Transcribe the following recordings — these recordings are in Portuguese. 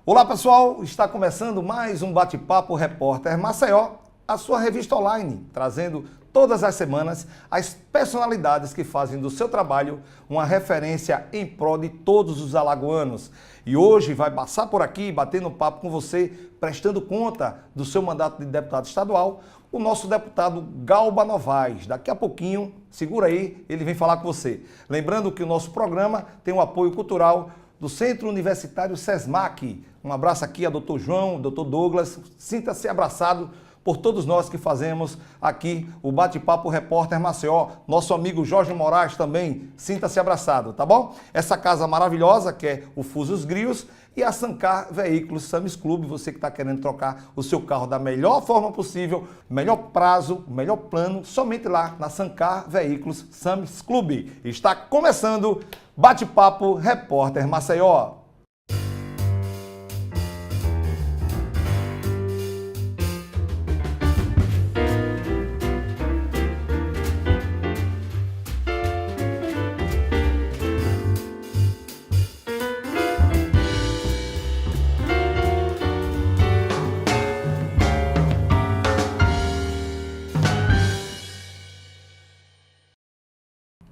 Olá pessoal, está começando mais um Bate-Papo Repórter Maceió, a sua revista online, trazendo todas as semanas as personalidades que fazem do seu trabalho uma referência em prol de todos os alagoanos. E hoje vai passar por aqui, batendo papo com você, prestando conta do seu mandato de deputado estadual, o nosso deputado Galba Novaes. Daqui a pouquinho, segura aí, ele vem falar com você. Lembrando que o nosso programa tem o apoio cultural do Centro Universitário SESMAC. Um abraço aqui a Dr. João, Dr. Douglas, sinta-se abraçado por todos nós que fazemos aqui o Bate-Papo Repórter Maceió. Nosso amigo Jorge Moraes também, sinta-se abraçado, tá bom? Essa casa maravilhosa que é o Fusos Grios e a Sancar Veículos Sames Clube, você que está querendo trocar o seu carro da melhor forma possível, melhor prazo, melhor plano, somente lá na Sancar Veículos Sames Clube. Está começando Bate-Papo Repórter Maceió.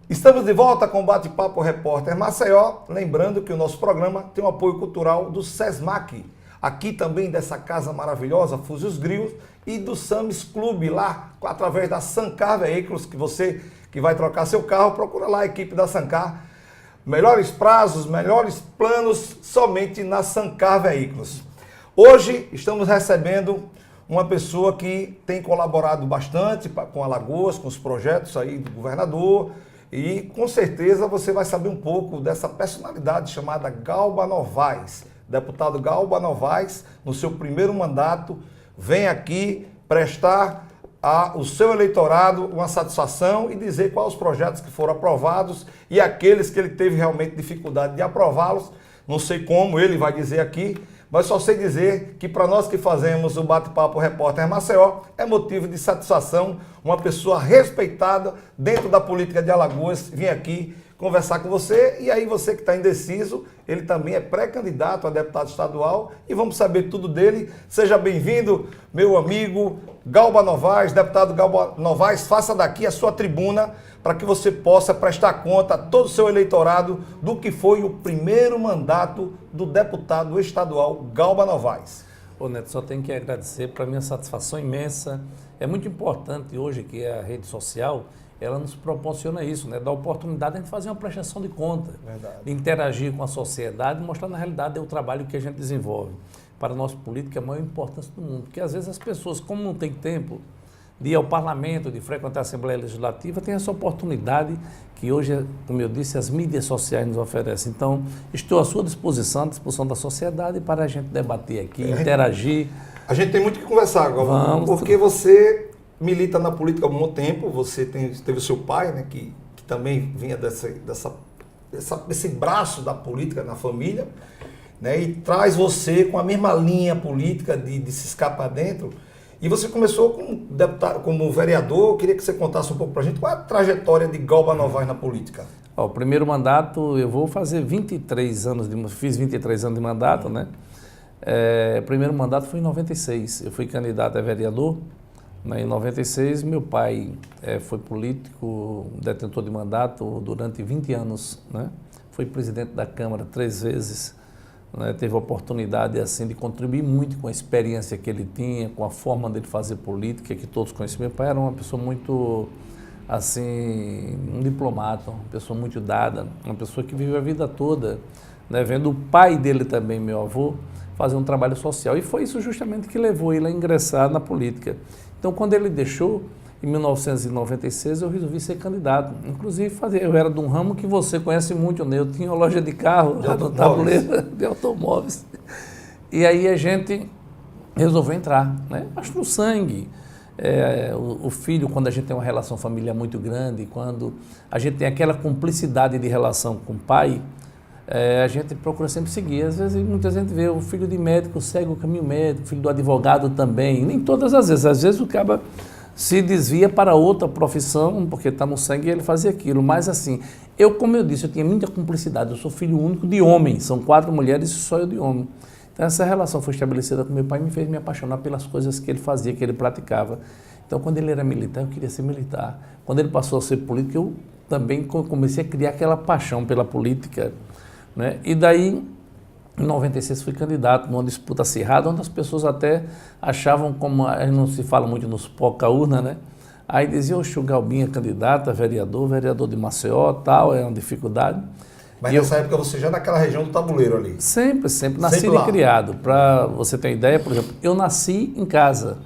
Estamos de volta com o Bate-Papo Repórter Maceió, lembrando que o nosso programa tem o apoio cultural do SESMAC, aqui também dessa casa maravilhosa, Fusos Grios, e do Sames Clube, lá através da Sancar Veículos, que você que vai trocar seu carro, procura lá a equipe da Sancar. Melhores prazos, melhores planos, somente na Sancar Veículos. Hoje estamos recebendo uma pessoa que tem colaborado bastante com Alagoas, com os projetos aí do governador, e com certeza você vai saber um pouco dessa personalidade chamada Galba Novaes. Deputado Galba Novaes, no seu primeiro mandato, vem aqui prestar ao seu eleitorado uma satisfação e dizer quais os projetos que foram aprovados e aqueles que ele teve realmente dificuldade de aprová-los. Não sei como ele vai dizer aqui, mas só sei dizer que para nós que fazemos o Bate-Papo Repórter Maceió, é motivo de satisfação uma pessoa respeitada dentro da política de Alagoas vir aqui conversar com você. E aí você que está indeciso, ele também é pré-candidato a deputado estadual e vamos saber tudo dele. Seja bem-vindo, meu amigo Galba Novaes, deputado Galba Novaes, faça daqui a sua tribuna para que você possa prestar conta a todo o seu eleitorado do que foi o primeiro mandato do deputado estadual Galba Novaes. Ô Neto, só tenho que agradecer, para mim é uma satisfação imensa. É muito importante hoje que a rede social, ela nos proporciona isso, né? Dá a oportunidade de a gente fazer uma prestação de conta, de interagir com a sociedade, mostrar na realidade o trabalho que a gente desenvolve. Para a nossa política é a maior importância do mundo, porque às vezes as pessoas, como não tem tempo de ir ao parlamento, de frequentar a Assembleia Legislativa, tem essa oportunidade que hoje, como eu disse, as mídias sociais nos oferecem. Então, estou à sua disposição, à disposição da sociedade, para a gente debater aqui, interagir. A gente tem muito que conversar, Galba, porque você milita na política há muito tempo, você teve o seu pai, né, que também vinha desse braço da política na família, né, e traz você com a mesma linha política de se escapar dentro. E você começou como deputado, como vereador. Eu queria que você contasse um pouco para a gente qual é a trajetória de Galba Novaes na política. O primeiro mandato, eu vou fazer 23 anos, fiz 23 anos de mandato, né? O primeiro mandato foi em 96, eu fui candidato a vereador, né? Em 96 meu pai foi político, detentor de mandato durante 20 anos, né? Foi presidente da Câmara 3 vezes. Né, teve a oportunidade assim, de contribuir muito com a experiência que ele tinha, com a forma dele fazer política, que todos conheciam. Meu pai era uma pessoa muito, assim, um diplomata, uma pessoa muito dada, uma pessoa que viveu a vida toda, né, vendo o pai dele também, meu avô, fazer um trabalho social. E foi isso justamente que levou ele a ingressar na política. Então, quando ele deixou, em 1996, eu resolvi ser candidato. Inclusive, eu era de um ramo que você conhece muito, né? Eu tinha uma loja de carro, no tabuleiro de automóveis. E aí a gente resolveu entrar, né? Acho no sangue. O filho, quando a gente tem uma relação familiar muito grande, quando a gente tem aquela cumplicidade de relação com o pai, a gente procura sempre seguir. Às vezes, muita gente vê o filho de médico segue o caminho médico, o filho do advogado também. Nem todas as vezes. Às vezes o cara se desvia para outra profissão, porque está no sangue e ele fazia aquilo. Mas assim, como eu disse, eu tinha muita cumplicidade. Eu sou filho único de homem, são 4 mulheres e só eu de homem. Então essa relação foi estabelecida com meu pai e me fez me apaixonar pelas coisas que ele fazia, que ele praticava. Então quando ele era militar, eu queria ser militar. Quando ele passou a ser político, eu também comecei a criar aquela paixão pela política, né? E daí, em 96, fui candidato numa disputa acirrada, onde as pessoas até achavam, como não se fala muito nos poca-urna, né? Aí diziam, o Galbinho é candidato a vereador de Maceió, tal, é uma dificuldade. Mas nessa época você já naquela região do Tabuleiro ali? Sempre, nascido e criado. Para você ter ideia, por exemplo, eu nasci em casa.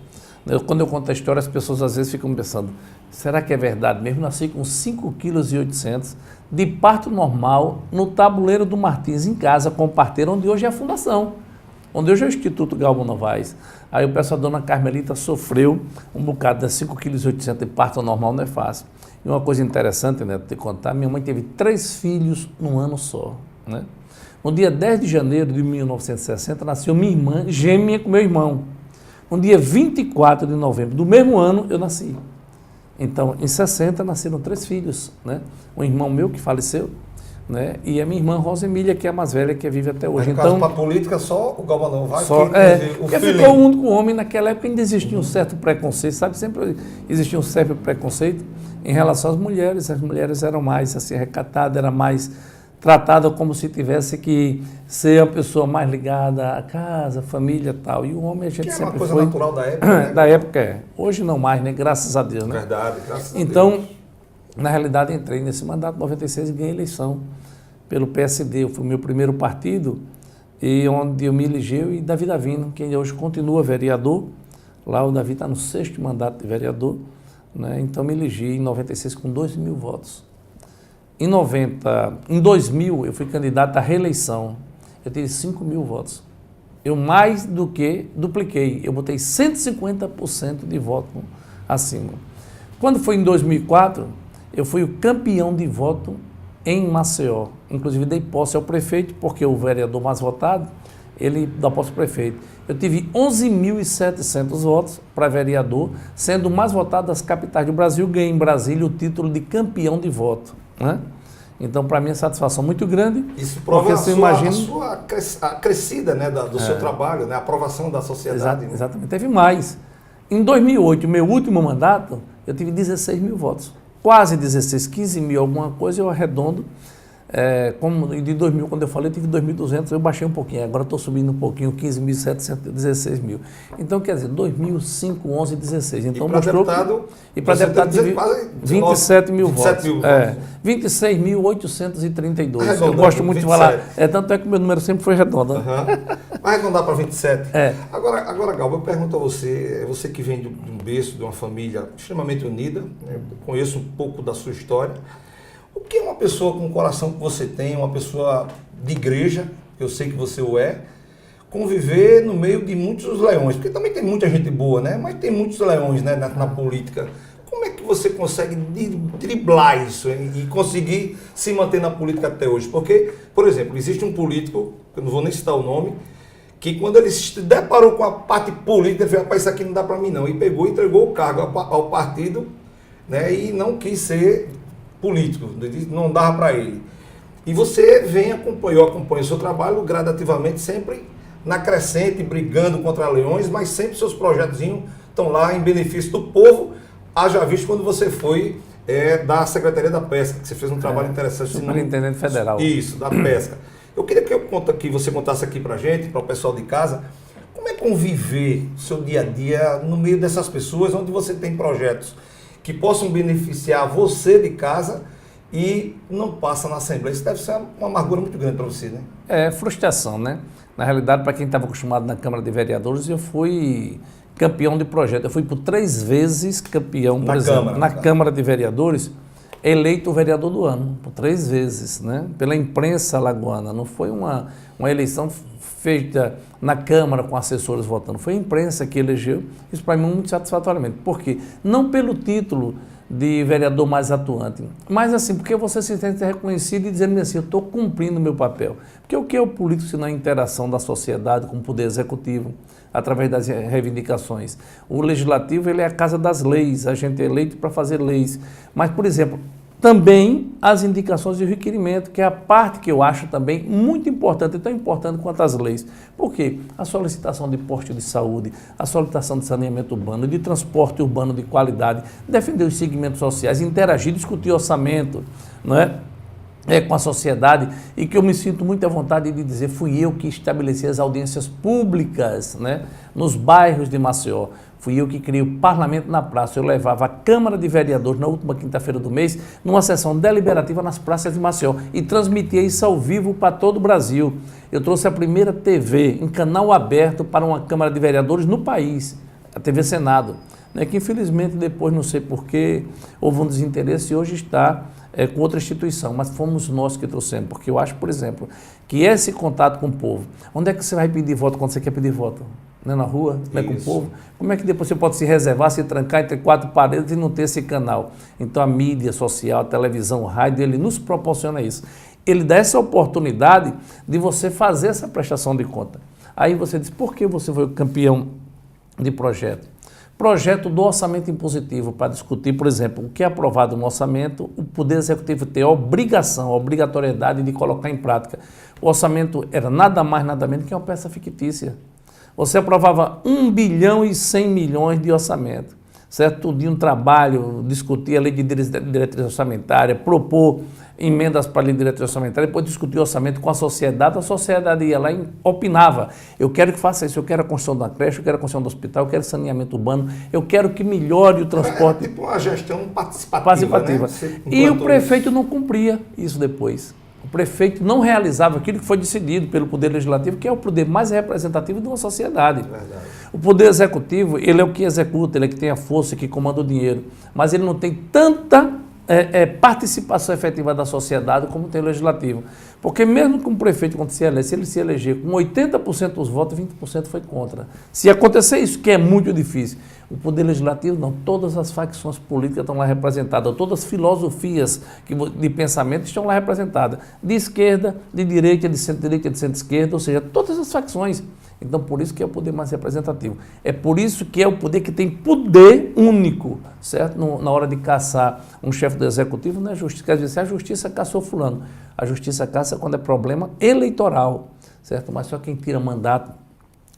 Quando eu conto a história, as pessoas às vezes ficam pensando, será que é verdade mesmo? Nasci com 5,8 kg de parto normal no Tabuleiro do Martins, em casa, com o parteiro, onde hoje é a fundação, onde hoje é o Instituto Galba Novaes. Aí eu peço, a dona Carmelita sofreu um bocado, de 5,8 kg de parto normal não é fácil. E uma coisa interessante, né, te contar, minha mãe teve 3 filhos num ano só, né? No dia 10 de janeiro de 1960, nasceu minha irmã, gêmea com meu irmão. No dia 24 de novembro do mesmo ano, eu nasci. Então, em 60, nasceram 3 filhos, né? Um irmão meu que faleceu, né? E a minha irmã Rosa Emília, que é a mais velha, que vive até hoje. Mas, no caso, para a política, só o Galba Novaes? Porque ficou o único homem naquela época, ainda existia um certo preconceito, sabe? Sempre existia um certo preconceito em relação às mulheres. As mulheres eram mais assim, recatadas, era mais tratada como se tivesse que ser a pessoa mais ligada à casa, família e tal. E o homem a gente que sempre foi... é uma coisa foi... natural da época, né? Da época é. Hoje não mais, né? Graças a Deus, né? Verdade, graças a Deus. Então, na realidade, entrei nesse mandato, em 96, e ganhei eleição pelo PSD. Foi o meu primeiro partido, e onde eu me elegi, e Davi Davino, que hoje continua vereador. Lá o Davi está no 6º mandato de vereador, né? Então me elegi em 96 com 2.000 votos. Em 2000, eu fui candidato à reeleição. Eu tive 5.000 votos. Eu mais do que dupliquei. Eu botei 150% de voto acima. Quando foi em 2004, eu fui o campeão de voto em Maceió. Inclusive, dei posse ao prefeito, porque o vereador mais votado, ele dá posse ao prefeito. Eu tive 11.700 votos para vereador, sendo o mais votado das capitais do Brasil. Ganhei em Brasília o título de campeão de voto, né? Então, para mim, é satisfação muito grande. Isso prova a sua crescida, né, do seu trabalho, né, a aprovação da sociedade. Exatamente. Teve mais. Em 2008, meu último mandato, eu tive 16.000 votos. Quase 16, 15.000 alguma coisa, eu arredondo. Como de 2000, quando eu falei, eu tive 2.200, eu baixei um pouquinho, agora estou subindo um pouquinho, 15.700, 16.000. Então, quer dizer, 2005, 11, 16. Então, mostrou e para deputado tive 27.000 votos. 26.832. Eu gosto muito 27. De falar. Tanto é que o meu número sempre foi redondo. Uhum. Vai arredondar para 27. Agora, Galba, eu pergunto a você, você que vem de um berço, de uma família extremamente unida, né, conheço um pouco da sua história. O que é uma pessoa com o coração que você tem, uma pessoa de igreja, eu sei que você o é, conviver no meio de muitos leões? Porque também tem muita gente boa, né? Mas tem muitos leões, né, na política. Como é que você consegue driblar isso e conseguir se manter na política até hoje? Porque, por exemplo, existe um político, eu não vou nem citar o nome, que quando ele se deparou com a parte política, ele falou, rapaz, isso aqui não dá para mim não. E pegou e entregou o cargo ao partido, né, e não quis ser político, não dava para ele. E você eu acompanho o seu trabalho gradativamente, sempre na crescente, brigando contra leões, mas sempre seus projetos estão lá em benefício do povo, haja visto quando você foi da Secretaria da Pesca, que você fez um trabalho interessante. Superintendente Federal. Isso, da Pesca. Eu queria que você contasse aqui para a gente, para o pessoal de casa, como é conviver o seu dia a dia no meio dessas pessoas, onde você tem projetos que possam beneficiar você de casa e não passa na Assembleia. Isso deve ser uma amargura muito grande para você, né? É frustração, né? Na realidade, para quem estava acostumado na Câmara de Vereadores, eu fui campeão de projeto. Eu fui por 3 vezes campeão, por exemplo, na Câmara de Vereadores, eleito o vereador do ano, por 3 vezes, né? Pela imprensa alagoana. Não foi uma eleição feita na Câmara com assessores votando, foi a imprensa que elegeu, isso para mim muito satisfatoriamente. Por quê? Não pelo título de vereador mais atuante, mas assim, porque você se sente reconhecido e dizendo assim, eu estou cumprindo o meu papel. Porque o que é o político se não é a interação da sociedade com o poder executivo, através das reivindicações? O legislativo, ele é a casa das leis, a gente é eleito para fazer leis. Mas, por exemplo, também as indicações de requerimento, que é a parte que eu acho também muito importante, e tão importante quanto as leis. Por quê? A solicitação de posto de saúde, a solicitação de saneamento urbano, de transporte urbano de qualidade, defender os segmentos sociais, interagir, discutir orçamento, não é? Com a sociedade, e que eu me sinto muito à vontade de dizer, fui eu que estabeleci as audiências públicas, né, nos bairros de Maceió. Fui eu que criei o Parlamento na Praça. Eu levava a Câmara de Vereadores na última quinta-feira do mês, numa sessão deliberativa nas praças de Maceió, e transmitia isso ao vivo para todo o Brasil. Eu trouxe a primeira TV em canal aberto para uma Câmara de Vereadores no país, a TV Senado, né, que infelizmente depois, não sei porquê, houve um desinteresse e hoje está com outra instituição, mas fomos nós que trouxemos, porque eu acho, por exemplo, que esse contato com o povo, onde é que você vai pedir voto quando você quer pedir voto? Não é na rua, não é com o povo? Como é que depois você pode se reservar, se trancar entre quatro paredes e não ter esse canal? Então a mídia social, a televisão, o rádio, ele nos proporciona isso. Ele dá essa oportunidade de você fazer essa prestação de conta. Aí você diz, por que você foi o campeão de projeto? Projeto do orçamento impositivo para discutir, por exemplo, o que é aprovado no orçamento, o Poder Executivo tem a obrigação, a obrigatoriedade de colocar em prática. O orçamento era nada mais, nada menos que uma peça fictícia. Você aprovava 1 bilhão e 100 milhões de orçamento, certo? De um trabalho, discutir a lei de diretriz orçamentária, propor emendas para a lei de diretriz orçamentária, depois discutir o orçamento com a sociedade ia lá e opinava. Eu quero que faça isso, eu quero a construção da creche, eu quero a construção do hospital, eu quero saneamento urbano, eu quero que melhore o transporte. É tipo uma gestão participativa. Né? E o prefeito não cumpria isso depois. O prefeito não realizava aquilo que foi decidido pelo Poder Legislativo, que é o poder mais representativo de uma sociedade. Verdade. O Poder Executivo, ele é o que executa, ele é que tem a força, que comanda o dinheiro, mas ele não tem tanta participação efetiva da sociedade como tem o Legislativo. Porque mesmo que um prefeito, quando se elege, se ele se eleger com 80% dos votos, 20% foi contra. Se acontecer isso, que é muito difícil, o Poder Legislativo não, todas as facções políticas estão lá representadas, todas as filosofias de pensamento estão lá representadas, de esquerda, de direita, de centro-esquerda, ou seja, todas as facções. Então, por isso que é o poder mais representativo. É por isso que é o poder que tem poder único, certo? Na hora de caçar um chefe do executivo, não é justiça. Quer dizer, a justiça caçou fulano. A justiça caça quando é problema eleitoral, certo? Mas só quem tira mandato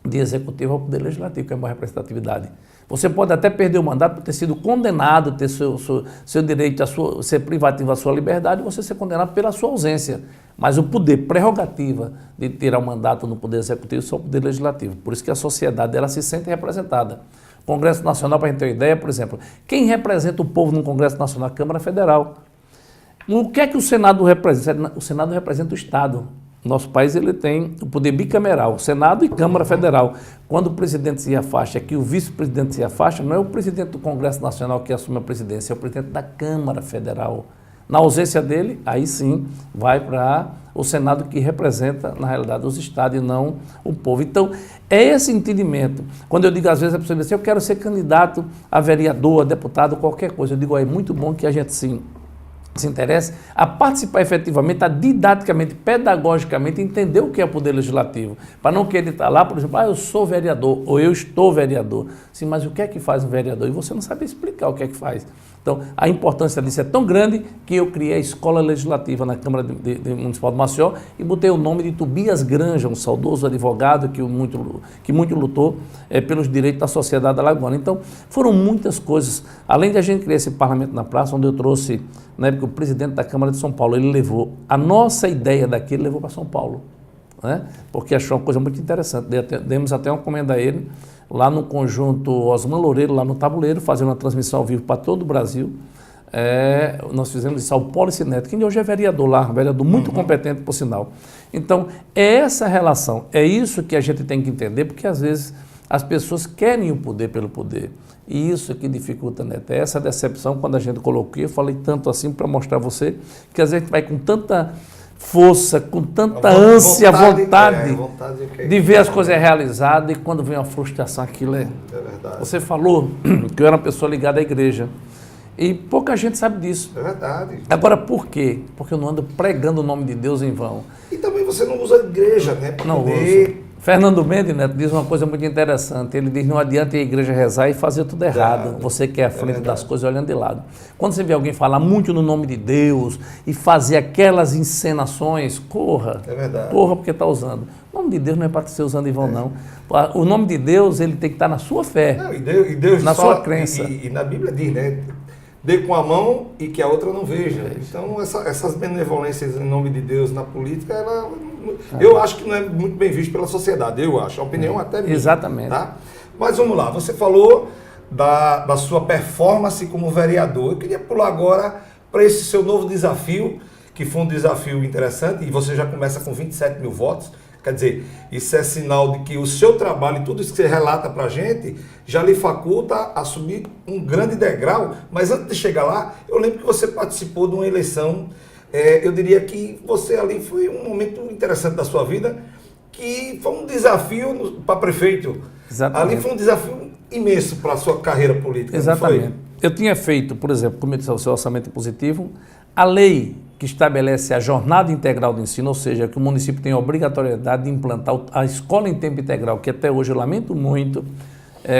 de executivo é o poder legislativo, que é uma representatividade. Você pode até perder o mandato por ter sido condenado, ter seu direito a ser privativo a sua liberdade, você ser condenado pela sua ausência. Mas o poder, prerrogativa de tirar o mandato no Poder Executivo, só o Poder Legislativo. Por isso que a sociedade ela se sente representada. Congresso Nacional, para a gente ter uma ideia, por exemplo, quem representa o povo no Congresso Nacional? A Câmara Federal. O que é que o Senado representa? O Senado representa o Estado. Nosso país ele tem o poder bicameral, Senado e Câmara Federal. Quando o presidente se afasta, que o vice-presidente se afasta, não é o presidente do Congresso Nacional que assume a presidência, é o presidente da Câmara Federal. Na ausência dele, aí sim, vai para o Senado que representa, na realidade, os estados e não o povo. Então, é esse entendimento. Quando eu digo, às vezes, a pessoa diz assim, eu quero ser candidato a vereador, a deputado, qualquer coisa. Eu digo, é muito bom que a gente sim se interesse a participar efetivamente, a didaticamente, pedagogicamente, entender o que é o Poder Legislativo. Para não querer estar lá, por exemplo, eu sou vereador, ou eu estou vereador. Sim, mas o que é que faz um vereador? E você não sabe explicar o que é que faz. Então, a importância disso é tão grande que eu criei a Escola Legislativa na Câmara Municipal de Maceió e botei o nome de Tobias Granja, um saudoso advogado que muito lutou pelos direitos da sociedade alagoana. Então, foram muitas coisas. Além de a gente criar esse Parlamento na Praça, onde eu trouxe, na época, o presidente da Câmara de São Paulo, ele levou a nossa ideia daqui, ele levou para São Paulo, né? Porque achou uma coisa muito interessante. Demos até uma comenda a ele, lá no conjunto Osman Loureiro, lá no Tabuleiro, fazendo uma transmissão ao vivo para todo o Brasil. Nós fizemos isso ao Policineto, que hoje é vereador lá, um vereador muito competente, por sinal. Então, é essa relação, é isso que a gente tem que entender, porque às vezes as pessoas querem o poder pelo poder. E isso que dificulta, Neto. É essa decepção quando a gente colocou, eu falei tanto assim para mostrar a você, que às vezes a gente vai com tanta força, com tanta ânsia, vontade de ver as coisas realizadas, e quando vem uma frustração, aquilo é verdade. Você falou que eu era uma pessoa ligada à igreja, e pouca gente sabe disso. É verdade. Agora, por quê? Porque eu não ando pregando o nome de Deus em vão. E também você não usa a igreja, né, para poder Fernando Mendes, Neto, diz uma coisa muito interessante. Ele diz, não adianta a igreja rezar e fazer tudo errado. Você quer a frente das coisas olhando de lado. Quando você vê alguém falar muito no nome de Deus e fazer aquelas encenações, corra. É verdade. Corra porque está usando. O nome de Deus não é para ser usando em vão, não. O nome de Deus, ele tem que estar na sua fé. Não, e Deus na fala, sua crença. E na Bíblia diz, né? Dê com a mão e que a outra não veja. Então, essas benevolências em nome de Deus na política, eu acho que não é muito bem visto pela sociedade, eu acho. A opinião até minha. Exatamente. Tá? Mas vamos lá, você falou da sua performance como vereador. Eu queria pular agora para esse seu novo desafio, que foi um desafio interessante, e você já começa com 27 mil votos. Quer dizer, isso é sinal de que o seu trabalho e tudo isso que você relata para a gente já lhe faculta a subir um grande degrau. Mas antes de chegar lá, eu lembro que você participou de uma eleição, eu diria que você ali foi um momento interessante da sua vida, que foi um desafio para prefeito. Exatamente. Ali foi um desafio imenso para a sua carreira política. Exatamente. Não foi? Eu tinha feito, por exemplo, como eu disse, o seu orçamento positivo, a lei que estabelece a jornada integral de ensino, ou seja, que o município tem a obrigatoriedade de implantar a escola em tempo integral, que até hoje eu lamento muito,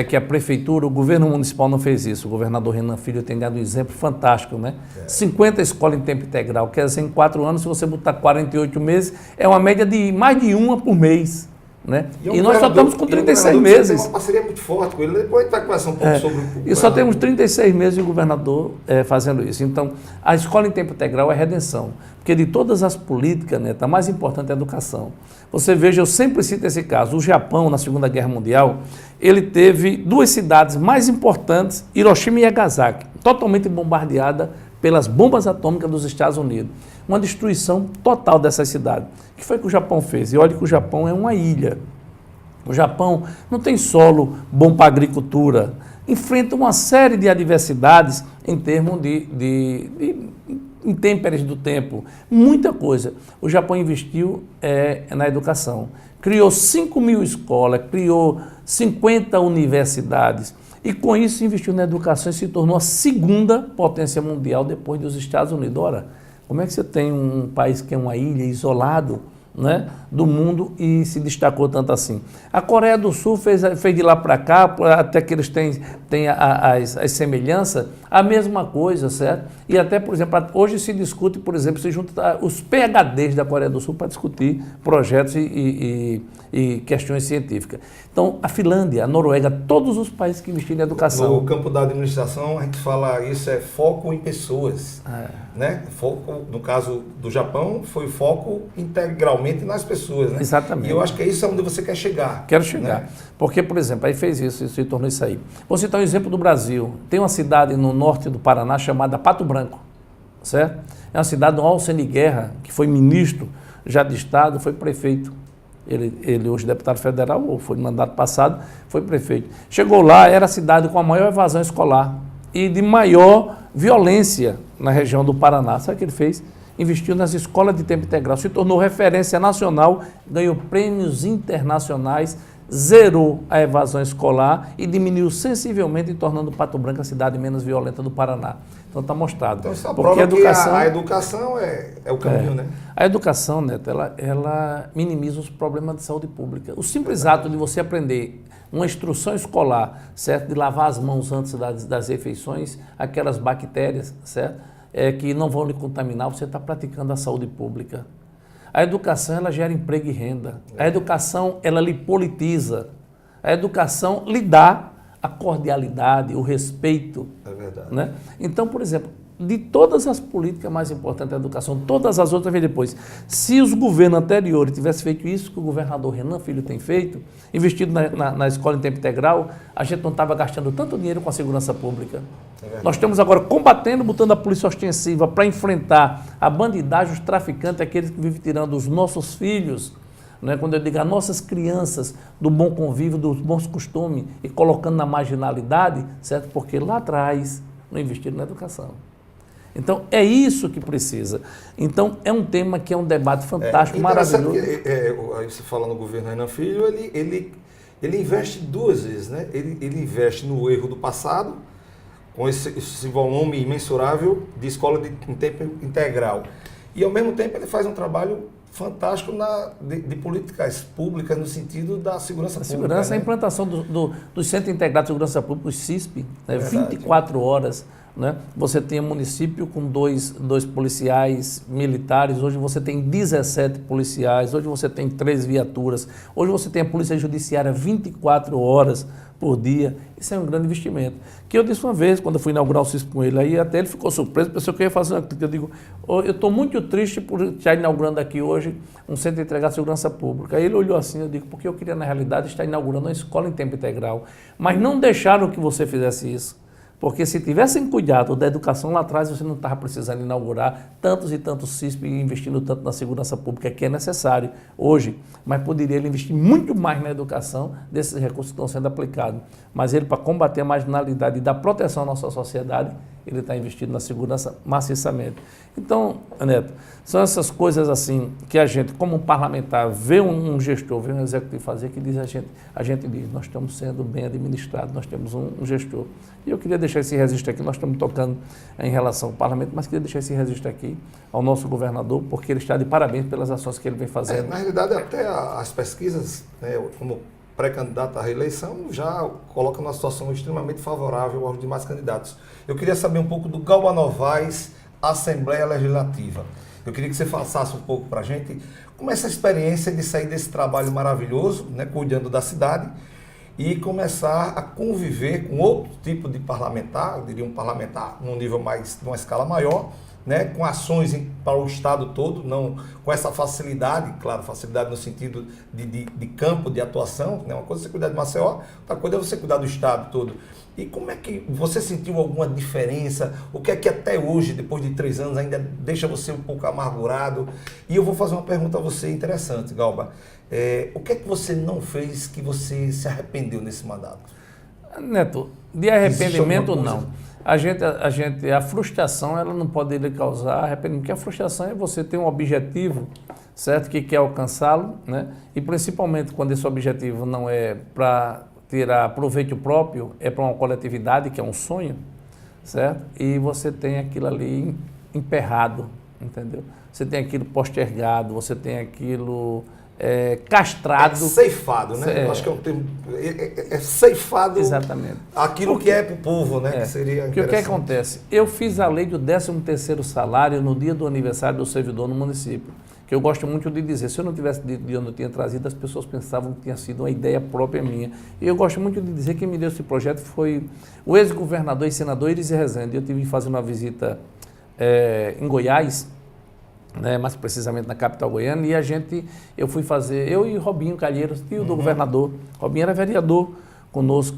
que a prefeitura, o governo municipal não fez isso. O governador Renan Filho tem dado um exemplo fantástico, né? 50 escolas em tempo integral, quer dizer, em 4 anos, se você botar 48 meses, é uma média de mais de uma por mês. Né? E nós só estamos com 36 meses. Tem uma parceria muito forte com ele. Depois a gente vai conversar um pouco sobre o E só temos 36 meses de governador fazendo isso. Então, a escola em tempo integral é redenção. Porque de todas as políticas, né, a mais importante é a educação. Você veja, eu sempre cito esse caso. O Japão, na Segunda Guerra Mundial, ele teve 2 cidades mais importantes, Hiroshima e Nagasaki, totalmente bombardeada pelas bombas atômicas dos Estados Unidos. Uma destruição total dessas cidades. O que foi que o Japão fez? E olha que o Japão é uma ilha. O Japão não tem solo bom para agricultura. Enfrenta uma série de adversidades em termos de intempéries do tempo. Muita coisa. O Japão investiu na educação. Criou 5 mil escolas, criou 50 universidades. E com isso investiu na educação e se tornou a 2ª potência mundial depois dos Estados Unidos. Ora, como é que você tem um país que é uma ilha, isolado, né, do mundo e se destacou tanto assim? A Coreia do Sul fez de lá para cá, até que eles têm as semelhanças, a mesma coisa, certo? E até, por exemplo, hoje se discute, por exemplo, se junta os PhDs da Coreia do Sul para discutir projetos e questões científicas. Então, a Finlândia, a Noruega, todos os países que investiram em educação. No campo da administração, a gente fala isso é foco em pessoas. Né? Foco, no caso do Japão, foi foco integralmente nas pessoas. Né? Exatamente. E eu acho que é isso onde você quer chegar. Quero chegar. Né? Porque, por exemplo, aí fez isso, se tornou isso aí. Vou citar um exemplo do Brasil. Tem uma cidade no norte do Paraná chamada Pato Branco, certo? É uma cidade do Alceni Guerra, que foi ministro já de Estado, foi prefeito. Ele hoje deputado federal, ou foi no mandato passado, foi prefeito. Chegou lá, era a cidade com a maior evasão escolar e de maior violência na região do Paraná. Sabe o que ele fez? Investiu nas escolas de tempo integral, se tornou referência nacional, ganhou prêmios internacionais, zerou a evasão escolar e diminuiu sensivelmente, tornando Pato Branco a cidade menos violenta do Paraná. Então está mostrado. Então isso porque a educação, a educação é o caminho, né? A educação, Neto, ela minimiza os problemas de saúde pública. O simples ato de você aprender uma instrução escolar, certo? De lavar as mãos antes das refeições, aquelas bactérias, certo? Que não vão lhe contaminar, você está praticando a saúde pública. A educação, ela gera emprego e renda. A educação, ela lhe politiza. A educação lhe dá a cordialidade, o respeito. É verdade. Né? Então, por exemplo, de todas as políticas mais importantes da educação, todas as outras vêm depois. Se os governos anteriores tivessem feito isso que o governador Renan Filho tem feito, investido na escola em tempo integral, a gente não estava gastando tanto dinheiro com a segurança pública. Nós estamos agora combatendo, botando a polícia ostensiva para enfrentar a bandidagem, os traficantes, aqueles que vivem tirando os nossos filhos, né? Quando eu digo as nossas crianças, do bom convívio, dos bons costumes e colocando na marginalidade, certo? Porque lá atrás não investiram na educação. Então, é isso que precisa. Então, é um tema que é um debate fantástico, maravilhoso. Aí você fala no governo Renan Filho, ele investe 2 vezes, né? Ele investe no erro do passado, com esse volume imensurável de escola em tempo integral. E ao mesmo tempo ele faz um trabalho fantástico de políticas públicas no sentido da segurança pública. Segurança, né? A implantação do Centro Integrado de Segurança Pública, o CISP, né? 24 horas. Né? Você tem um município com dois policiais militares, hoje você tem 17 policiais, hoje você tem 3 viaturas, hoje você tem a Polícia Judiciária 24 horas por dia. Isso é um grande investimento. Que eu disse uma vez, quando eu fui inaugurar o CISP com ele, aí até ele ficou surpreso, pensou que eu ia fazer uma crítica. Eu digo, eu estou muito triste por estar inaugurando aqui hoje um centro integrado de segurança pública. Aí ele olhou assim, eu digo, porque eu queria na realidade estar inaugurando uma escola em tempo integral, mas não deixaram que você fizesse isso. Porque se tivessem cuidado da educação lá atrás, você não estava precisando inaugurar tantos e tantos CISP e investindo tanto na segurança pública, que é necessário hoje. Mas poderia ele investir muito mais na educação desses recursos que estão sendo aplicados. Mas ele, para combater a marginalidade e dar proteção à nossa sociedade, ele está investindo na segurança maciçamente. Então, Neto, são essas coisas assim que a gente, como um parlamentar, vê um gestor, vê um executivo fazer, que diz a gente diz, nós estamos sendo bem administrados, nós temos um gestor. E eu queria deixar esse registro aqui, nós estamos tocando em relação ao parlamento, mas queria deixar esse registro aqui ao nosso governador, porque ele está de parabéns pelas ações que ele vem fazendo. Na realidade, até as pesquisas, né, como pré-candidato à reeleição, já coloca numa situação extremamente favorável aos demais candidatos. Eu queria saber um pouco do Galba Novaes, Assembleia Legislativa. Eu queria que você passasse um pouco para a gente como é essa experiência de sair desse trabalho maravilhoso, né, cuidando da cidade, e começar a conviver com outro tipo de parlamentar, eu diria um parlamentar num nível mais, numa escala maior, né, com ações para o Estado todo, não com essa facilidade, claro, facilidade no sentido de campo de atuação, né, uma coisa é você cuidar de Maceió, outra coisa é você cuidar do Estado todo. E como é que você sentiu alguma diferença? O que é que até hoje, depois de 3 anos, ainda deixa você um pouco amargurado? E eu vou fazer uma pergunta a você interessante, Galba. O que é que você não fez que você se arrependeu nesse mandato? Neto, de arrependimento não. A frustração ela não pode lhe causar arrependimento, porque a frustração é você ter um objetivo, certo, que quer alcançá-lo, né? E principalmente quando esse objetivo não é para tirar proveito próprio, é para uma coletividade, que é um sonho, certo? E você tem aquilo ali emperrado, entendeu? Você tem aquilo postergado, você tem aquilo castrado. É ceifado, né? Eu acho que é um termo. É ceifado. Exatamente. Aquilo que é para o povo, né? Que seria porque o que acontece? Eu fiz a lei do 13º salário no dia do aniversário do servidor no município. Que eu gosto muito de dizer, se eu não tivesse dito de onde eu tinha trazido, as pessoas pensavam que tinha sido uma ideia própria minha. E eu gosto muito de dizer que quem me deu esse projeto foi o ex-governador e senador Iris Rezende. Eu tive fazendo uma visita em Goiás, né, mais precisamente na capital goiana, e eu fui fazer, eu e Robinho Calheiros, tio do governador. Robinho era vereador conosco.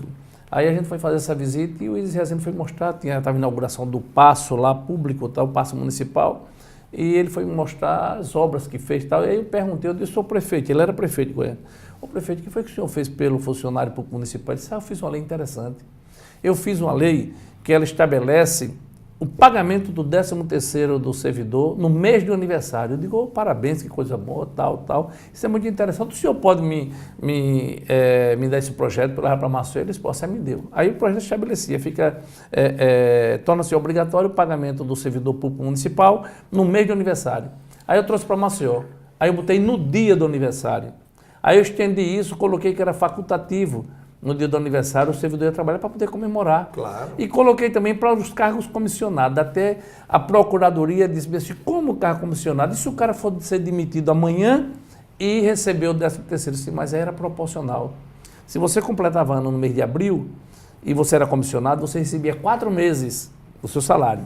Aí a gente foi fazer essa visita e o Iris Rezende foi mostrar, estava a inauguração do Paço lá público, o Paço Municipal, e ele foi me mostrar as obras que fez e tal. E aí eu perguntei, eu disse, sou prefeito, ele era prefeito de Goiânia. O prefeito, o que foi que o senhor fez pelo funcionário público municipal? Ele disse, eu fiz uma lei interessante. Eu fiz uma lei que ela estabelece o pagamento do 13º do servidor no mês do aniversário. Eu digo, oh, parabéns, que coisa boa, tal. Isso é muito interessante. O senhor pode me dar esse projeto para levar para a Maceió? Ele disse, você me deu. Aí o projeto estabelecia, torna-se obrigatório o pagamento do servidor público municipal no mês do aniversário. Aí eu trouxe para Maceió. Aí eu botei no dia do aniversário. Aí eu estendi isso, coloquei que era facultativo. No dia do aniversário, o servidor ia trabalhar para poder comemorar. Claro. E coloquei também para os cargos comissionados. Até a procuradoria disse assim, como cargo comissionado? E se o cara for ser demitido amanhã e receber o 13º? Mas aí era proporcional. Se você completava ano no mês de abril e você era comissionado, você recebia 4 meses do seu salário.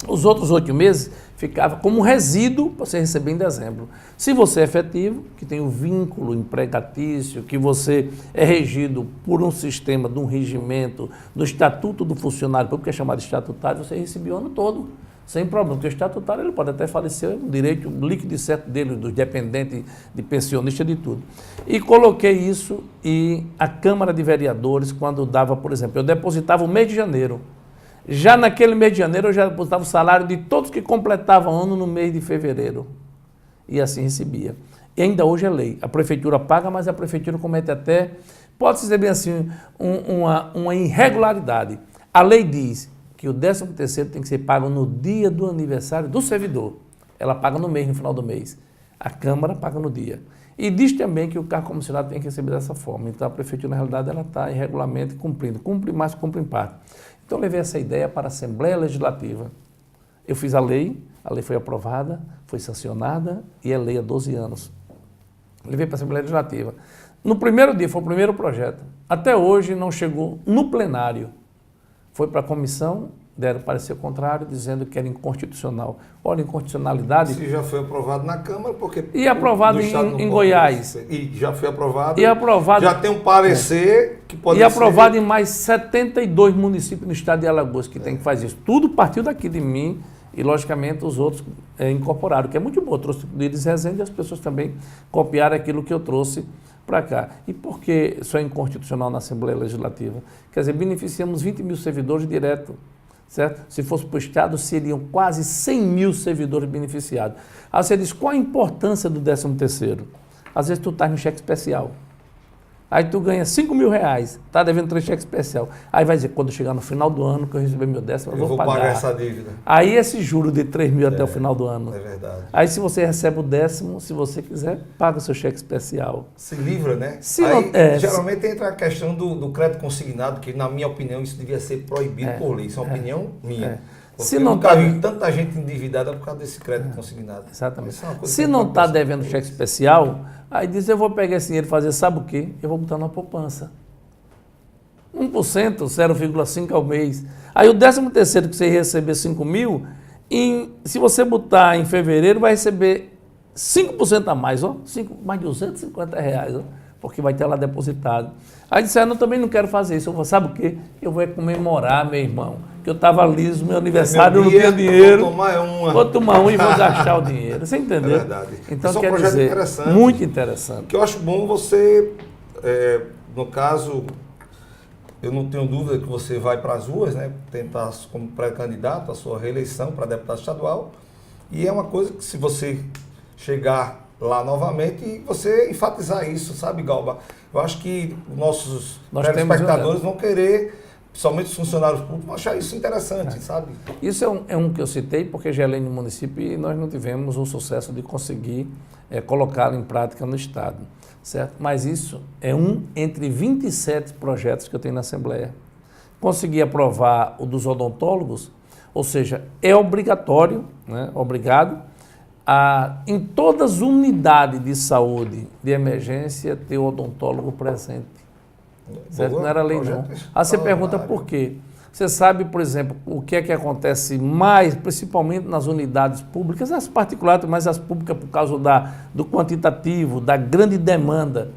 Os outros 8 meses ficava como resíduo para você receber em dezembro. Se você é efetivo, que tem o vínculo empregatício, que você é regido por um sistema, de um regimento, do Estatuto do Funcionário Público, que é chamado estatutário, você recebia o ano todo, sem problema. Porque o estatutário ele pode até falecer, o direito líquido e certo dele, dos dependentes, de pensionista, de tudo. E coloquei isso e a Câmara de Vereadores, quando dava, por exemplo, eu depositava o mês de janeiro. Já naquele mês de janeiro, eu já depositava o salário de todos que completavam ano no mês de fevereiro. E assim recebia. E ainda hoje é lei. A prefeitura paga, mas a prefeitura comete até, pode-se dizer bem assim, uma irregularidade. A lei diz que o 13º tem que ser pago no dia do aniversário do servidor. ela paga no mês, no final do mês. A Câmara paga no dia. E diz também que o carro comissionado tem que receber dessa forma. Então a prefeitura, na realidade, ela está em regulamento e cumprindo. Cumpre mais, cumpre em parte. Então eu levei essa ideia para a Assembleia Legislativa. Eu fiz a lei foi aprovada, foi sancionada e é lei há 12 anos. Levei para a Assembleia Legislativa. No primeiro dia, foi o primeiro projeto. Até hoje não chegou no plenário. Foi para a comissão, deram parecer contrário, dizendo que era inconstitucional. Olha, inconstitucionalidade... Isso já foi aprovado na Câmara, porque... E aprovado em Goiás. E já foi aprovado. E aprovado... Já tem um parecer que pode ser... E aprovado em mais 72 municípios no estado de Alagoas que tem que fazer isso. Tudo partiu daqui de mim e, logicamente, os outros incorporaram, que é muito bom. Eu trouxe o Iris Rezende e as pessoas também copiaram aquilo que eu trouxe para cá. E por que isso é inconstitucional na Assembleia Legislativa? Quer dizer, beneficiamos 20 mil servidores direto, certo? Se fosse para o Estado, seriam quase 100 mil servidores beneficiados. Aí você diz, qual a importância do 13º? Às vezes tu estás no cheque especial. Aí tu ganha 5 mil reais, está devendo 3 cheques especial. Aí vai dizer, quando chegar no final do ano, que eu receber meu 10º, eu vou pagar essa dívida. Aí esse juro de 3 mil até o final do ano. É verdade. Aí se você recebe o 10º, se você quiser, paga o seu cheque especial. Se livra, né? Geralmente entra a questão do crédito consignado, que na minha opinião isso devia ser proibido por lei. Isso é uma opinião minha. Se eu não nunca vi tanta gente endividada por causa desse crédito consignado. Exatamente. Se não está devendo cheque especial, aí diz, eu vou pegar esse dinheiro e fazer, sabe o quê? Eu vou botar na poupança. 1%, 0,5% ao mês. Aí o 13º que você receber 5 mil, se você botar em fevereiro, vai receber 5% a mais, ó, mais de 250 reais, ó, porque vai ter lá depositado. Aí disseram, eu também não quero fazer isso. Eu vou, sabe o quê? Eu vou comemorar, meu irmão, que eu estava liso, meu aniversário, eu não tinha dinheiro. Vou tomar uma e vou gastar o dinheiro. Você entendeu? É verdade. Então, isso quer é um projeto dizer, interessante. muito interessante. Que eu acho bom você, no caso, eu não tenho dúvida que você vai para as ruas, né, tentar como pré-candidato a sua reeleição para deputado estadual. E é uma coisa que se você chegar lá novamente, você enfatizar isso, sabe, Galba? Eu acho que nossos telespectadores vão querer, principalmente os funcionários públicos, vão achar isso interessante, sabe? Isso é um que eu citei, porque já é lei no município e nós não tivemos o sucesso de conseguir colocá-lo em prática no Estado, certo? Mas isso é um entre 27 projetos que eu tenho na Assembleia. Consegui aprovar o dos odontólogos, ou seja, é obrigatório, né, obrigado, em todas as unidades de saúde de emergência ter o odontólogo presente. Certo? Não era lei não. Aí você pergunta por quê? Você sabe, por exemplo, o que é que acontece mais, principalmente nas unidades públicas, as particulares, mas as públicas por causa do quantitativo, da grande demanda,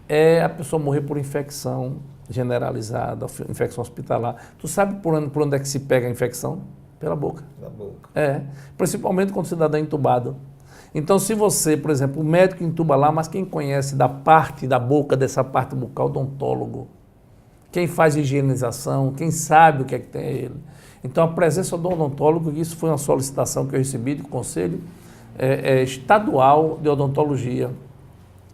é a pessoa morrer por infecção generalizada, infecção hospitalar. Tu sabe por onde é que se pega a infecção? Pela boca. Pela boca. Principalmente quando o cidadão é entubado. Então, se você, por exemplo, o médico entuba lá, mas quem conhece da parte da boca, dessa parte bucal, odontólogo. Quem faz higienização, quem sabe o que é que tem ele. Então, a presença do odontólogo, isso foi uma solicitação que eu recebi do Conselho Estadual de Odontologia,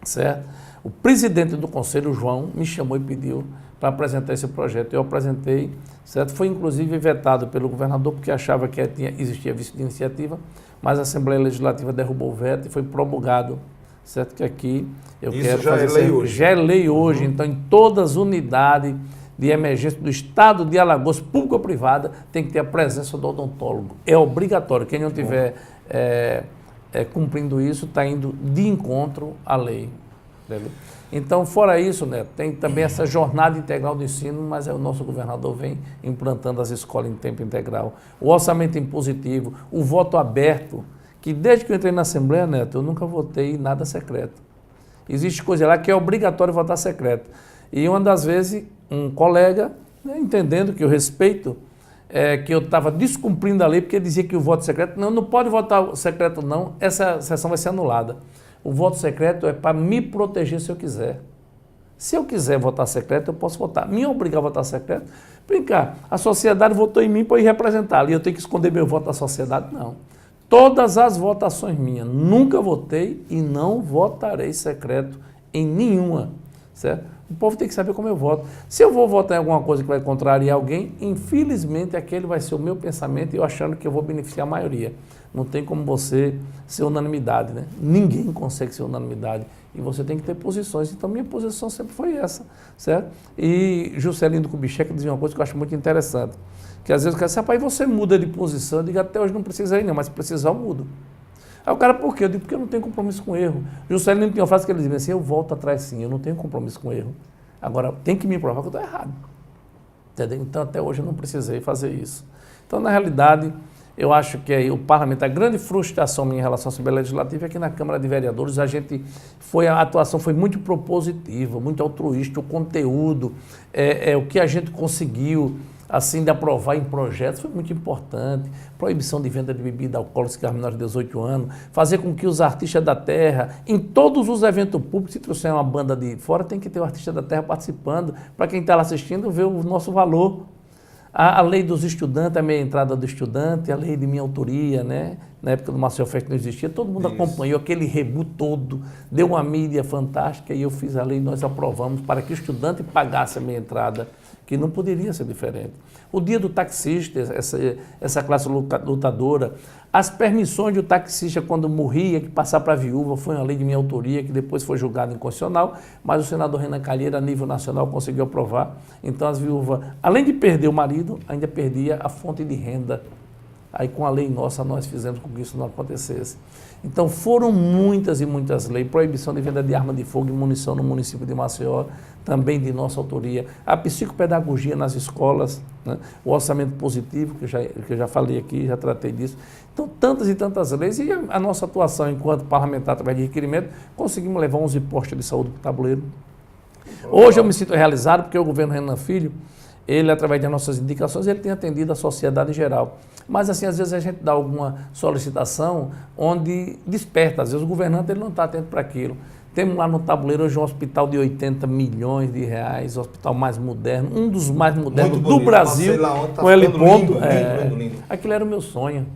certo? O presidente do Conselho, João, me chamou e pediu para apresentar esse projeto. Eu apresentei, certo? Foi inclusive vetado pelo governador, porque achava que existia vício de iniciativa, mas a Assembleia Legislativa derrubou o veto e foi promulgado, certo? Que aqui eu isso quero já fazer... é lei hoje. Já é lei hoje, então em todas as unidades de emergência do Estado de Alagoas, pública ou privada, tem que ter a presença do odontólogo. É obrigatório. Quem não estiver cumprindo isso, está indo de encontro à lei. Entendeu? Então, fora isso, né, tem também essa jornada integral do ensino, mas o nosso governador vem implantando as escolas em tempo integral. O orçamento impositivo, o voto aberto, que desde que eu entrei na Assembleia, Neto, eu nunca votei nada secreto. Existe coisa lá que é obrigatório votar secreto. E uma das vezes, um colega, né, entendendo que eu respeito, que eu estava descumprindo a lei, porque dizia que o voto secreto, não pode votar secreto não, essa sessão vai ser anulada. O voto secreto é para me proteger se eu quiser. Se eu quiser votar secreto, eu posso votar. Me obrigar a votar secreto? Brincar, a sociedade votou em mim para ir representar ali, eu tenho que esconder meu voto da sociedade? Não. Todas as votações minhas, nunca votei e não votarei secreto em nenhuma, certo? O povo tem que saber como eu voto. Se eu vou votar em alguma coisa que vai contrariar alguém, infelizmente aquele vai ser o meu pensamento e eu achando que eu vou beneficiar a maioria. Não tem como você ser unanimidade, né? Ninguém consegue ser unanimidade. E você tem que ter posições. Então, minha posição sempre foi essa, certo? E Juscelino Kubitschek dizia uma coisa que eu acho muito interessante. Que às vezes o cara diz, rapaz, você muda de posição. Eu digo, até hoje não precisa ir não, mas se precisar eu mudo. Aí o cara, por quê? Eu digo, porque eu não tenho compromisso com erro. Juscelino tinha uma frase que ele dizia assim, eu volto atrás sim, eu não tenho compromisso com erro. Agora, tem que me provar que eu estou errado. Entendeu? Então, até hoje eu não precisei fazer isso. Então, na realidade, eu acho que aí o parlamento, a grande frustração minha em relação à Assembleia Legislativa é que na Câmara de Vereadores a atuação foi muito propositiva, muito altruísta, o conteúdo, o que a gente conseguiu, assim, de aprovar em projetos foi muito importante. Proibição de venda de bebida alcoólica para menores de 18 anos, fazer com que os artistas da terra, em todos os eventos públicos, se trouxer uma banda de fora, tem que ter o artista da terra participando, para quem está lá assistindo ver o nosso valor. A lei dos estudantes, a meia entrada do estudante, a lei de minha autoria, né? Na época do Marcel Fest não existia, todo mundo acompanhou aquele rebu todo, deu uma mídia fantástica e eu fiz a lei e nós aprovamos para que o estudante pagasse a meia entrada, que não poderia ser diferente. O dia do taxista, essa classe lutadora, as permissões do taxista quando morria, que passar para a viúva, foi uma lei de minha autoria, que depois foi julgada inconstitucional, mas o senador Renan Calheira, a nível nacional, conseguiu aprovar. Então as viúvas, além de perder o marido, ainda perdia a fonte de renda. Aí com a lei nossa nós fizemos com que isso não acontecesse. Então foram muitas e muitas leis, proibição de venda de arma de fogo e munição no município de Maceió, também de nossa autoria, a psicopedagogia nas escolas, né? O orçamento positivo, que eu já falei aqui, já tratei disso. Então tantas e tantas leis e a nossa atuação enquanto parlamentar através de requerimento, conseguimos levar 11 postos de saúde para o tabuleiro. Hoje eu me sinto realizado porque o governo Renan Filho, ele, através das nossas indicações, ele tem atendido a sociedade em geral. Mas, assim, às vezes a gente dá alguma solicitação onde desperta. Às vezes o governante ele não está atento para aquilo. Temos lá no tabuleiro hoje um hospital de 80 milhões de reais, o hospital mais moderno, um dos mais modernos do Brasil, com heliponto. Lindo. Aquilo era o meu sonho,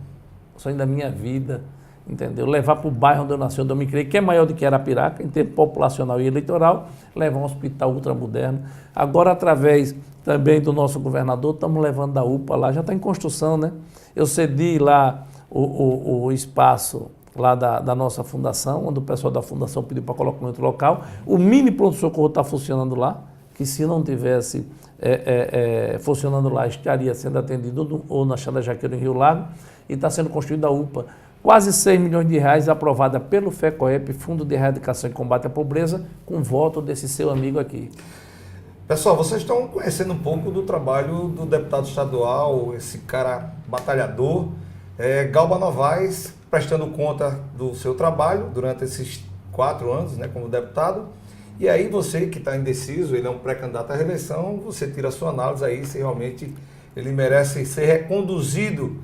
o sonho da minha vida, entendeu? Levar para o bairro onde eu nasci, onde eu me criei, que é maior do que Arapiraca, em termo populacional e eleitoral, levar um hospital ultramoderno. Agora, através também do nosso governador, estamos levando da UPA lá, já está em construção, né? Eu cedi lá o espaço lá da nossa fundação, onde o pessoal da fundação pediu para colocar em outro local. O mini pronto-socorro está funcionando lá, que se não tivesse funcionando lá, estaria sendo atendido ou na Xanda Jaqueiro, em Rio Lago, e está sendo construída a UPA. Quase 6 milhões de reais aprovada pelo FECOEP, Fundo de Erradicação e Combate à Pobreza, com voto desse seu amigo aqui. Pessoal, vocês estão conhecendo um pouco do trabalho do deputado estadual, esse cara batalhador, Galba Novaes, prestando conta do seu trabalho durante esses 4 anos, né, como deputado. E aí você que está indeciso, ele é um pré-candidato à reeleição, você tira a sua análise aí se realmente ele merece ser reconduzido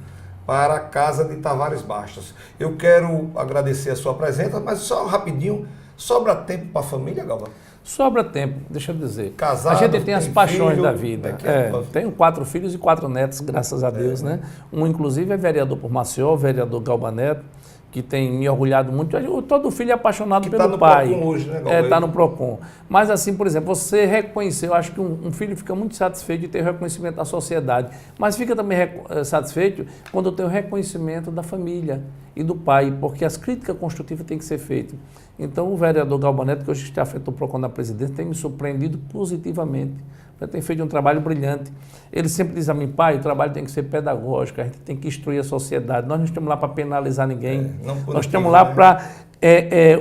para a casa de Tavares Bastos. Eu quero agradecer a sua presença, mas só rapidinho, sobra tempo para a família, Galba? Sobra tempo, deixa eu dizer. Casado, a gente tem as paixões filho, da vida. Tenho 4 filhos e 4 netos, graças a Deus, né? Um, inclusive, é vereador por Maceió, vereador Galba Neto, que tem me orgulhado muito. Todo filho é apaixonado que pelo pai. Está no PROCON hoje, né, Galba? Está no PROCON. Mas, assim, por exemplo, você reconhecer, eu acho que um filho fica muito satisfeito de ter o reconhecimento da sociedade, mas fica também satisfeito quando tem o reconhecimento da família e do pai, porque as críticas construtivas têm que ser feitas. Então, o vereador Galba Neto, que hoje está à frente do PROCON da presidência, tem me surpreendido positivamente. Ele tem feito um trabalho brilhante. Ele sempre diz a mim, pai, o trabalho tem que ser pedagógico, a gente tem que instruir a sociedade. Nós não estamos lá para penalizar ninguém. Nós estamos lá para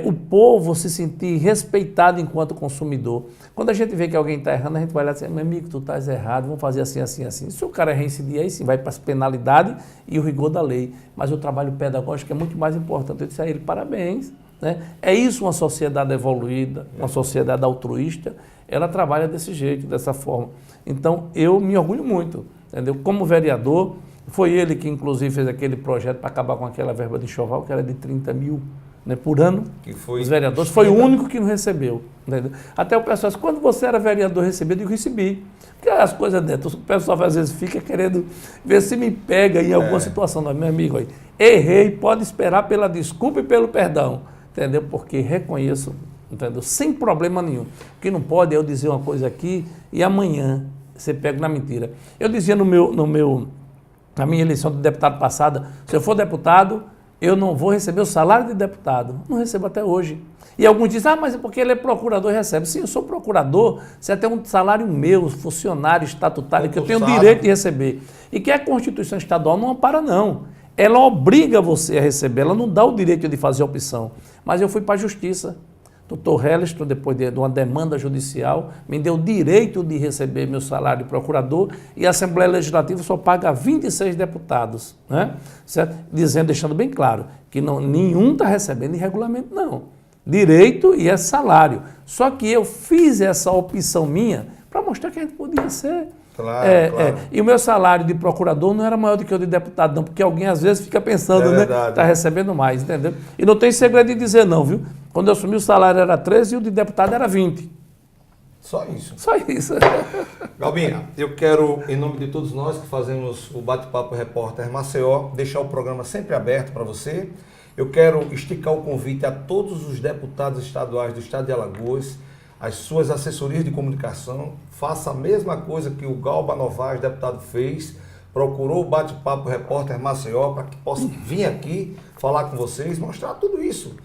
o povo se sentir respeitado enquanto consumidor. Quando a gente vê que alguém está errando, a gente vai lá e diz, meu amigo, tu estás errado, vamos fazer assim, assim, assim. Se o cara reincidir, aí sim, vai para as penalidades e o rigor da lei. Mas o trabalho pedagógico é muito mais importante. Eu disse a ele, parabéns. Né? É isso uma sociedade evoluída, uma sociedade altruísta, ela trabalha desse jeito, dessa forma. Então, eu me orgulho muito, entendeu? Como vereador, foi ele que, inclusive, fez aquele projeto para acabar com aquela verba de enxoval, que era de 30 mil, né, por ano, os vereadores. Foi o único que não recebeu. Entendeu? Até o pessoal disse, quando você era vereador, recebeu? Eu digo, recebi. Porque as coisas dentro, o pessoal às vezes fica querendo ver se me pega em alguma situação. Não, meu amigo, aí, errei, pode esperar pela desculpa e pelo perdão. Entendeu? Porque reconheço entendeu? Sem problema nenhum. O que não pode é eu dizer uma coisa aqui e amanhã você pega na mentira. Eu dizia na minha eleição de deputado passada, se eu for deputado, eu não vou receber o salário de deputado. Não recebo até hoje. E alguns dizem, mas é porque ele é procurador e recebe. Sim, eu sou procurador, você tem um salário meu, funcionário estatutário, que eu tenho direito de receber. E que a Constituição Estadual não ampara, não. Ela obriga você a receber, ela não dá o direito de fazer opção. Mas eu fui para a Justiça. Doutor Helliston, depois de uma demanda judicial, me deu o direito de receber meu salário de procurador e a Assembleia Legislativa só paga 26 deputados, né? Certo? Dizendo, deixando bem claro, que nenhum está recebendo irregulamento, não. Direito e é salário. Só que eu fiz essa opção minha para mostrar que a gente podia ser. Claro, claro. E o meu salário de procurador não era maior do que o de deputado, não, porque alguém às vezes fica pensando, né? Está recebendo mais, entendeu? E não tem segredo de dizer não, viu? Quando eu assumi o salário era 13 e o de deputado era 20. Só isso. Só isso. Galbinha, eu quero, em nome de todos nós que fazemos o Bate-Papo Repórter Maceió, deixar o programa sempre aberto para você. Eu quero esticar o convite a todos os deputados estaduais do estado de Alagoas, as suas assessorias de comunicação, faça a mesma coisa que o Galba Novaes, deputado, fez, procurou o Bate-Papo Repórter Maceió para que possa vir aqui falar com vocês, mostrar tudo isso.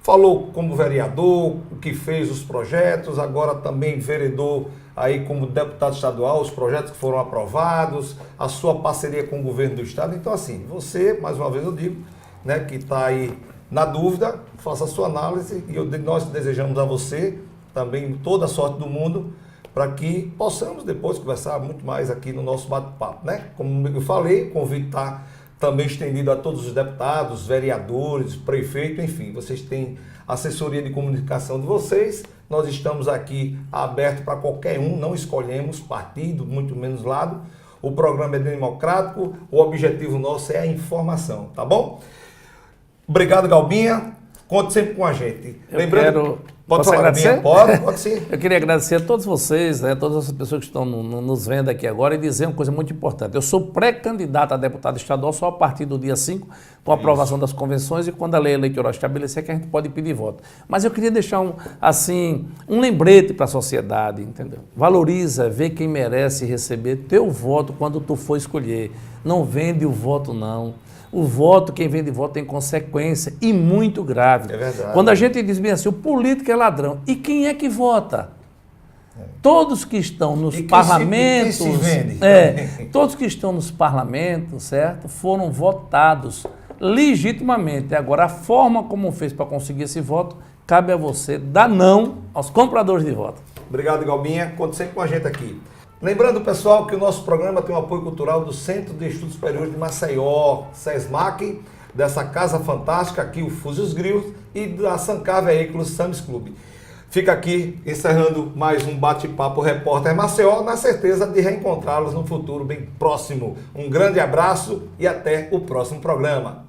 Falou como vereador, o que fez os projetos, agora também vereador aí como deputado estadual, os projetos que foram aprovados, a sua parceria com o governo do estado. Então assim, você, mais uma vez eu digo, né, que está aí na dúvida, faça a sua análise e nós desejamos a você também toda a sorte do mundo para que possamos depois conversar muito mais aqui no nosso bate-papo, né? Como eu falei, o convite está também estendido a todos os deputados, vereadores, prefeito, enfim, vocês têm assessoria de comunicação de vocês, nós estamos aqui abertos para qualquer um, não escolhemos partido, muito menos lado, o programa é democrático, o objetivo nosso é a informação, tá bom? Obrigado, Galbinha, conte sempre com a gente. Posso agradecer? Pode sim. Eu queria agradecer a todos vocês, né, todas as pessoas que estão nos vendo aqui agora e dizer uma coisa muito importante. Eu sou pré-candidato a deputado estadual só a partir do dia 5, com a aprovação das convenções e quando a lei eleitoral estabelecer que a gente pode pedir voto. Mas eu queria deixar um lembrete para a sociedade, entendeu? Valoriza, vê quem merece receber teu voto quando tu for escolher. Não vende o voto, não. O voto, quem vende voto tem consequência e muito grave. É verdade. Quando a gente diz bem assim, o político é ladrão. E quem é que vota? Todos que estão nos parlamentos, todos que estão nos parlamentos, certo? Foram votados legitimamente. Agora, a forma como fez para conseguir esse voto, cabe a você dar não aos compradores de voto. Obrigado, Galbinha. Conte sempre com a gente aqui. Lembrando, pessoal, que o nosso programa tem o apoio cultural do Centro de Estudos Superiores de Maceió, SESMAC, dessa casa fantástica aqui, o Fusos Grilos, e da Sancar Veículos Sam's Club. Fica aqui encerrando mais um Bate-Papo Repórter Maceió, na certeza de reencontrá-los no futuro bem próximo. Um grande abraço e até o próximo programa.